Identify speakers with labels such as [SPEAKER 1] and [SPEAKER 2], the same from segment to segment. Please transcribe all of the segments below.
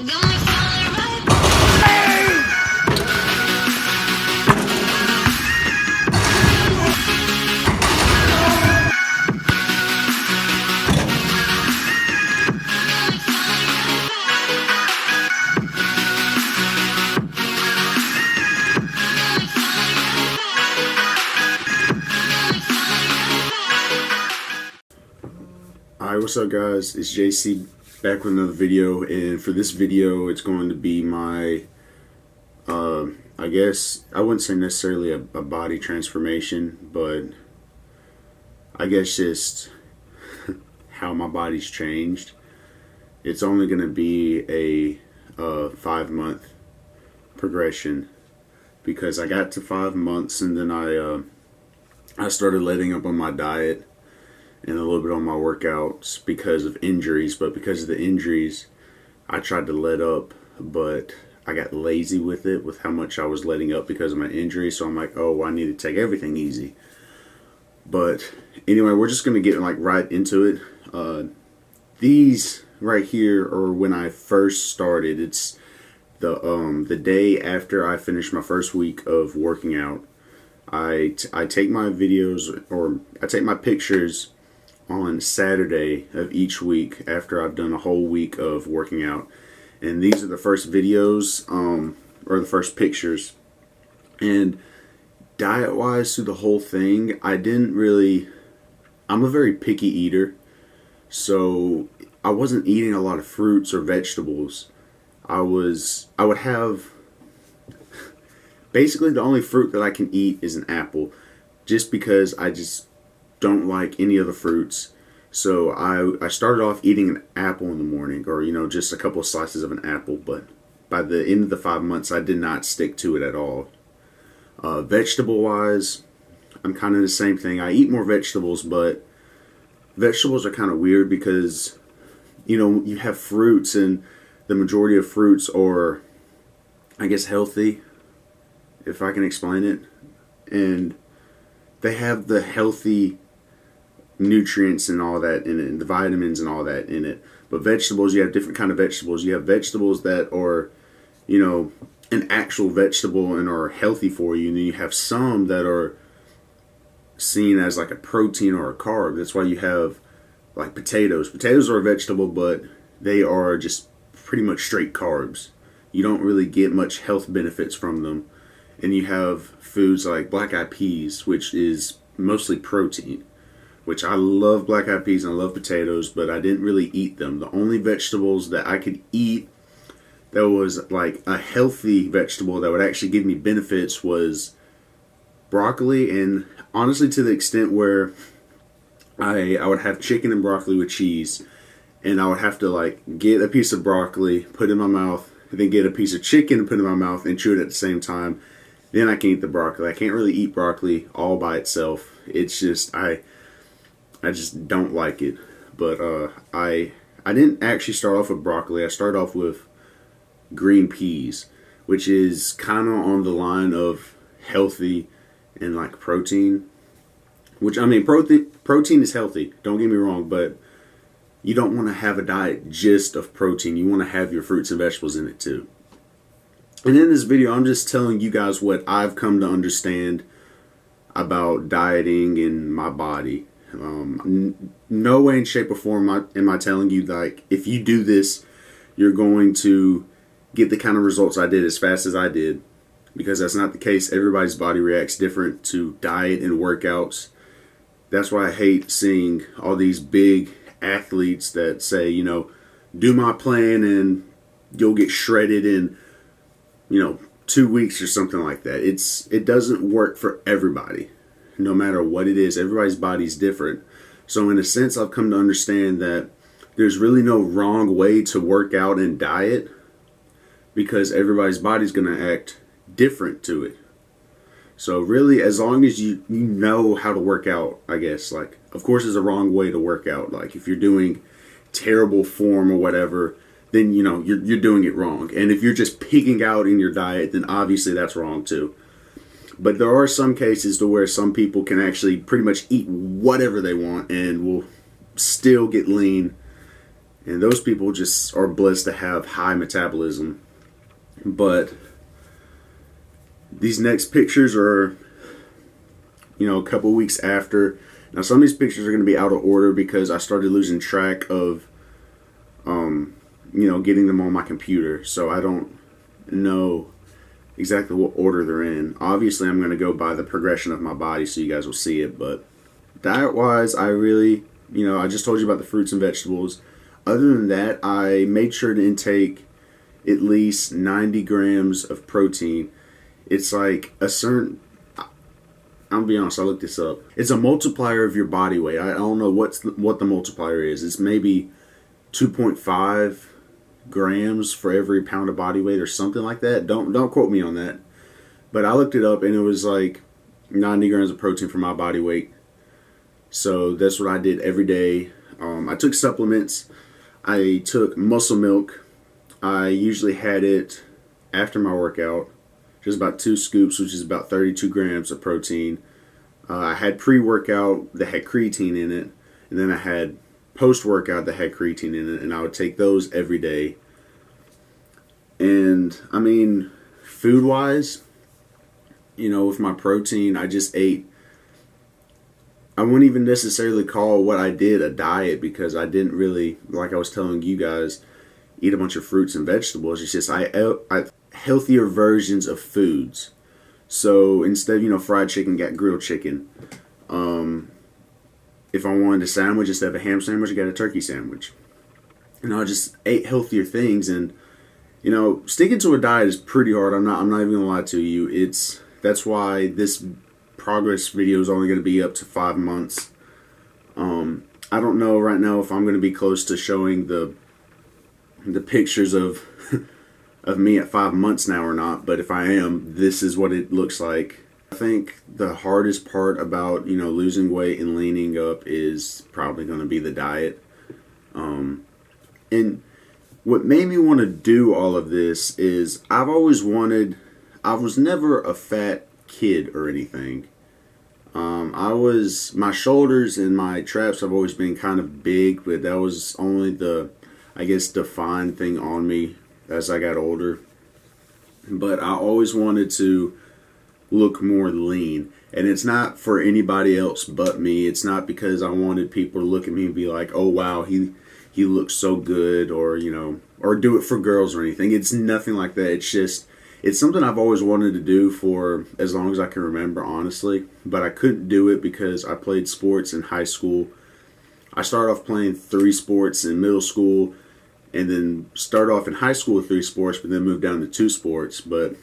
[SPEAKER 1] Alright, what's up guys? It's JC back with another video, and for this video it's going to be my I guess I wouldn't say necessarily a body transformation, but I guess just how my body's changed. It's only going to be a 5-month progression, because I got to 5 months and then I started letting up on my diet and a little bit on my workouts because of injuries. But because of the injuries, I tried to let up, but I got lazy with it, with how much I was letting up because of my injury. So I'm like, oh, I need to take everything easy. But anyway, we're just going to get right into it. These right here are when I first started. It's the day after I finished my first week of working out. I take my videos, or I take my pictures on Saturday of each week after I've done a whole week of working out. And these are the first videos, or the first pictures. And diet wise through the whole thing, I'm a very picky eater, so I wasn't eating a lot of fruits or vegetables. I would have, basically the only fruit that I can eat is an apple, just because I just don't like any other fruits. So I started off eating an apple in the morning, or just a couple of slices of an apple, but by the end of the 5 months I did not stick to it at all. Vegetable wise, I'm kind of the same thing. I eat more vegetables, but vegetables are kind of weird because you have fruits, and the majority of fruits are, I guess, healthy, if I can explain it, and they have the healthy nutrients and all that in it, and the vitamins and all that in it. But vegetables, you have different kind of vegetables. You have vegetables that are, an actual vegetable and are healthy for you, and then you have some that are seen as like a protein or a carb. That's why you have like potatoes. Potatoes are a vegetable, but they are just pretty much straight carbs. You don't really get much health benefits from them. And you have foods like black-eyed peas, which is mostly protein, which I love black-eyed peas and I love potatoes, but I didn't really eat them. The only vegetables that I could eat that was like a healthy vegetable that would actually give me benefits was broccoli, and honestly to the extent where I would have chicken and broccoli with cheese, and I would have to get a piece of broccoli, put it in my mouth, and then get a piece of chicken and put it in my mouth and chew it at the same time. Then I can eat the broccoli. I can't really eat broccoli all by itself. It's just, I just don't like it. But I didn't actually start off with broccoli. I started off with green peas, which is kind of on the line of healthy and like protein. Which, I mean, protein is healthy, don't get me wrong, but you don't want to have a diet just of protein. You want to have your fruits and vegetables in it too. And in this video, I'm just telling you guys what I've come to understand about dieting and my body. No way in shape or form am I telling you if you do this, you're going to get the kind of results I did as fast as I did, because that's not the case. Everybody's body reacts different to diet and workouts. That's why I hate seeing all these big athletes that say, do my plan and you'll get shredded in 2 weeks or something like that. It doesn't work for everybody, no matter what it is. Everybody's body's different. So in a sense, I've come to understand that there's really no wrong way to work out and diet, because everybody's body's going to act different to it. So really, as long as you know how to work out, I guess, of course there's a wrong way to work out. If you're doing terrible form or whatever, then you're doing it wrong. And if you're just pigging out in your diet, then obviously that's wrong too. But there are some cases to where some people can actually pretty much eat whatever they want and will still get lean And those people just are blessed to have high metabolism. But these next pictures are, a couple weeks after. Now, some of these pictures are going to be out of order because I started losing track of, getting them on my computer. So I don't know exactly what order they're in. Obviously, I'm going to go by the progression of my body so you guys will see it. But diet-wise, I really, I just told you about the fruits and vegetables. Other than that, I made sure to intake at least 90 grams of protein. It's like a certain, I'll be honest, I looked this up. It's a multiplier of your body weight. I don't know what the multiplier is. It's maybe 2.5 grams for every pound of body weight or something like that. Don't quote me on that. But I looked it up and it was like 90 grams of protein for my body weight. So that's what I did every day. I took supplements. I took muscle milk. I usually had it after my workout. Just about 2 scoops, which is about 32 grams of protein. I had pre-workout that had creatine in it. And then I had post-workout that had creatine in it. And I would take those every day. And, I mean, food-wise, with my protein, I just ate. I wouldn't even necessarily call what I did a diet because I didn't really, like I was telling you guys, eat a bunch of fruits and vegetables. It's just I healthier versions of foods. So instead of fried chicken, got grilled chicken. If I wanted a sandwich instead of a ham sandwich, I got a turkey sandwich. I just ate healthier things, and sticking to a diet is pretty hard. I'm not even gonna lie to you. That's why this progress video is only going to be up to 5 months. I don't know right now if I'm going to be close to showing the pictures of of me at 5 months now or not, but if I am, this is what it looks like. I think the hardest part about losing weight and leaning up is probably going to be the diet. And what made me want to do all of this is I was never a fat kid or anything. My shoulders and my traps have always been kind of big, but that was only the, I guess, defined thing on me as I got older. But I always wanted to look more lean. And it's not for anybody else but me. It's not because I wanted people to look at me and be like, oh wow, he looks so good, or or do it for girls or anything. It's nothing like that. It's something I've always wanted to do for as long as I can remember, honestly. But I couldn't do it because I played sports in high school. I started off playing 3 sports in middle school, and then started off in high school with 3 sports, but then moved down to 2 sports. But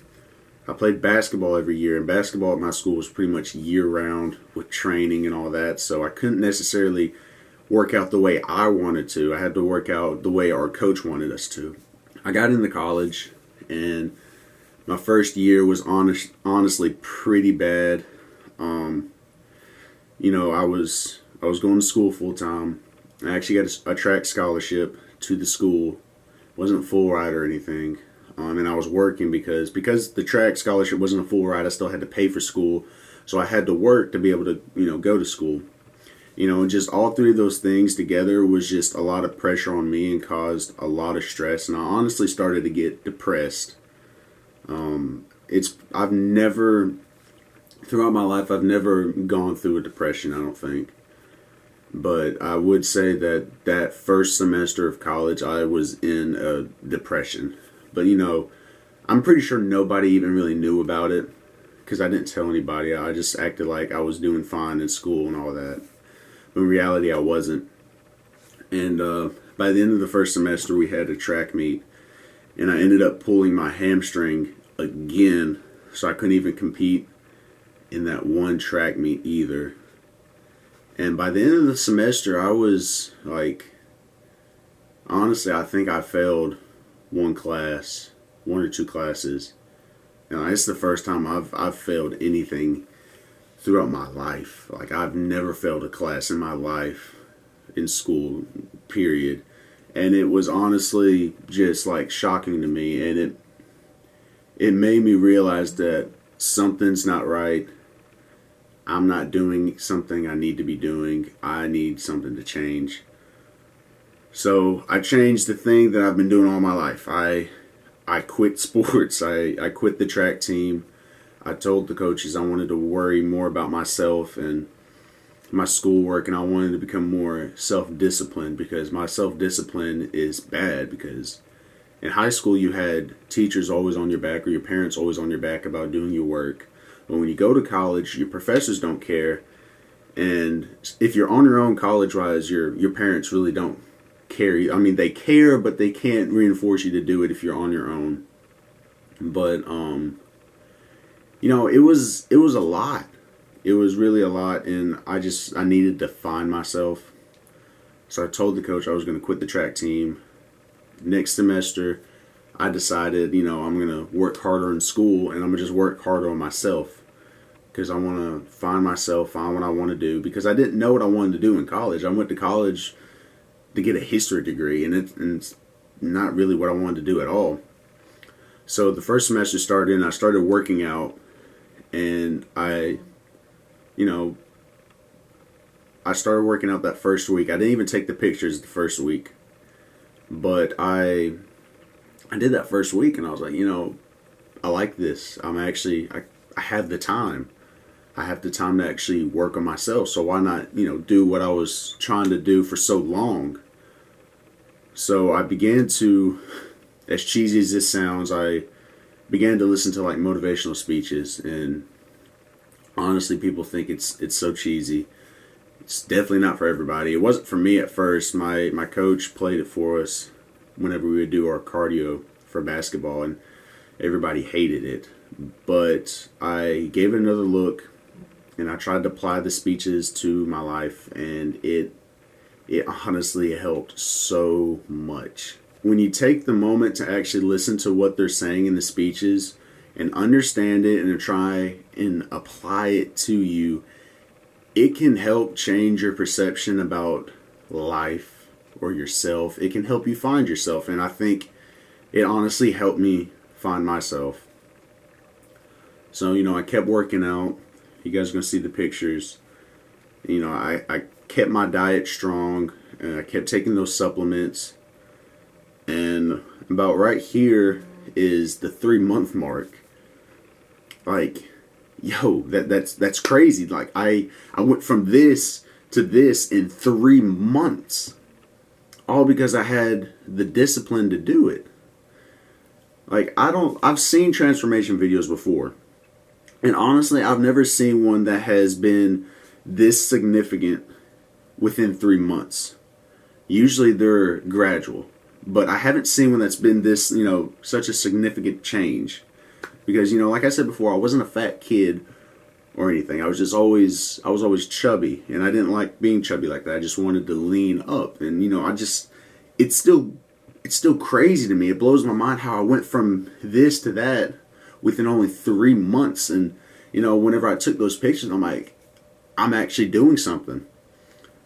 [SPEAKER 1] I played basketball every year, and basketball at my school was pretty much year-round with training and all that. So I couldn't necessarily work out the way I wanted to. I had to work out the way our coach wanted us to. I got into college, and my first year was honestly pretty bad. I was going to school full time. I actually got a track scholarship to the school. Wasn't full ride or anything. And I was working because the track scholarship wasn't a full ride. I still had to pay for school, so I had to work to be able to go to school. And just all 3 of those things together was just a lot of pressure on me and caused a lot of stress. And I honestly started to get depressed. Throughout my life, I've never gone through a depression, I don't think. But I would say that first semester of college, I was in a depression. But, I'm pretty sure nobody even really knew about it because I didn't tell anybody. I just acted like I was doing fine in school and all that. But in reality, I wasn't. And by the end of the first semester, we had a track meet. And I ended up pulling my hamstring again, so I couldn't even compete in that one track meet either. And by the end of the semester, I was like, honestly, I think I failed 1 or 2 classes. And it's the first time I've failed anything throughout my life. Like, I've never failed a class in my life in school, period. And it was honestly just like shocking to me, and it made me realize that something's not right. I'm not doing something I need to be doing. I need something to change. So I changed the thing that I've been doing all my life. I quit sports. I quit the track team. I told the coaches I wanted to worry more about myself and my schoolwork, and I wanted to become more self-disciplined, because my self-discipline is bad. Because in high school you had teachers always on your back, or your parents always on your back about doing your work. But when you go to college, your professors don't care. And if you're on your own college-wise, your parents really don't care. I mean, they care, but they can't reinforce you to do it if you're on your own. But it was a lot. It was really a lot, and I needed to find myself. So I told the coach I was going to quit the track team. Next semester, I decided, I'm going to work harder in school, and I'm going to just work harder on myself, because I want to find myself, find what I want to do, because I didn't know what I wanted to do in college. I went to college to get a history degree, and it's not really what I wanted to do at all. So the first semester started, and I started working out, and I started working out that first week. I didn't even take the pictures the first week, but I did that first week, and I was like, I like this. I have the time. I have the time to actually work on myself. So why not, do what I was trying to do for so long? So I began to, as cheesy as this sounds, I began to listen to like motivational speeches, and honestly, people think it's so cheesy. It's definitely not for everybody. It wasn't for me at first. My coach played it for us whenever we would do our cardio for basketball, and everybody hated it. But I gave it another look, and I tried to apply the speeches to my life, and it honestly helped so much. When you take the moment to actually listen to what they're saying in the speeches and understand it and try and apply it to you, it can help change your perception about life or yourself. It can help you find yourself, and I think it honestly helped me find myself. So, I kept working out. You guys are going to see the pictures. I kept my diet strong, and I kept taking those supplements. And about right here is the 3-month mark. Like, that's crazy. Like, I went from this to this in 3 months, all because I had the discipline to do it. Like, I've seen transformation videos before, and honestly, I've never seen one that has been this significant within 3 months. Usually they're gradual, but I haven't seen one that's been this, such a significant change. Because, like I said before, I wasn't a fat kid or anything. I was always chubby, and I didn't like being chubby like that. I just wanted to lean up, and it's still crazy to me. It blows my mind how I went from this to that within only 3 months. And whenever I took those pictures, I'm like, I'm actually doing something,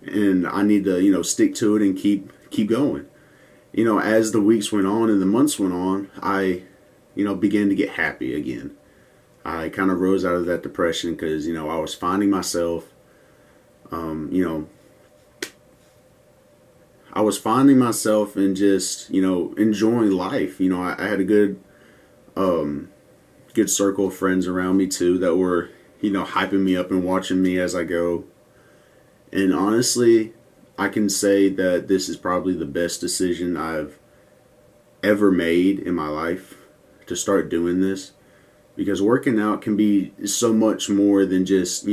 [SPEAKER 1] and I need to stick to it and keep going. As the weeks went on and the months went on, I began to get happy again. I kind of rose out of that depression because, I was finding myself. I was finding myself and just, enjoying life. I had a good circle of friends around me too that were, hyping me up and watching me as I go. And honestly, I can say that this is probably the best decision I've ever made in my life, to start doing this, because working out can be so much more than just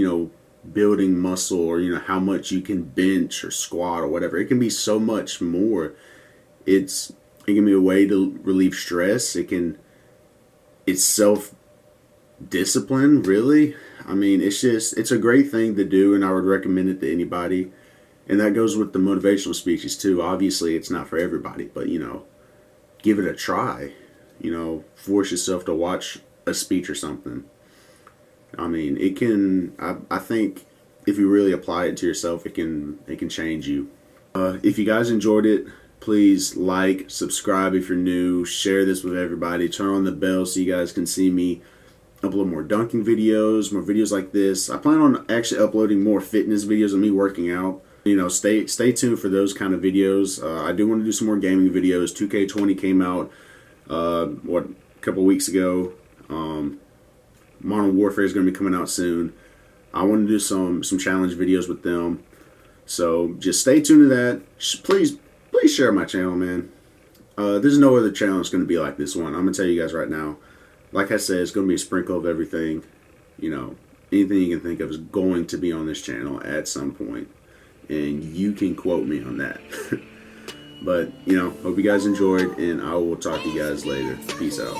[SPEAKER 1] building muscle, or how much you can bench or squat or whatever. It can be so much more. It can be a way to relieve stress. It's self discipline, really. I mean, it's a great thing to do, and I would recommend it to anybody. And that goes with the motivational speeches too. Obviously it's not for everybody, but give it a try. Force yourself to watch a speech or something. I mean, it can. I think if you really apply it to yourself, it can change you. If you guys enjoyed it, please like, subscribe if you're new, share this with everybody, turn on the bell so you guys can see me upload more dunking videos, more videos like this. I plan on actually uploading more fitness videos of me working out. stay tuned for those kind of videos. I do want to do some more gaming videos. 2K20 came out a couple weeks ago. Modern Warfare is going to be coming out soon. I want to do some challenge videos with them. So just stay tuned to that. Please share my channel, man. There's no other channel that's going to be like this one. I'm going to tell you guys right now. Like I said, it's going to be a sprinkle of everything. Anything you can think of is going to be on this channel at some point. And you can quote me on that. But, hope you guys enjoyed, and I will talk to you guys later. Peace out.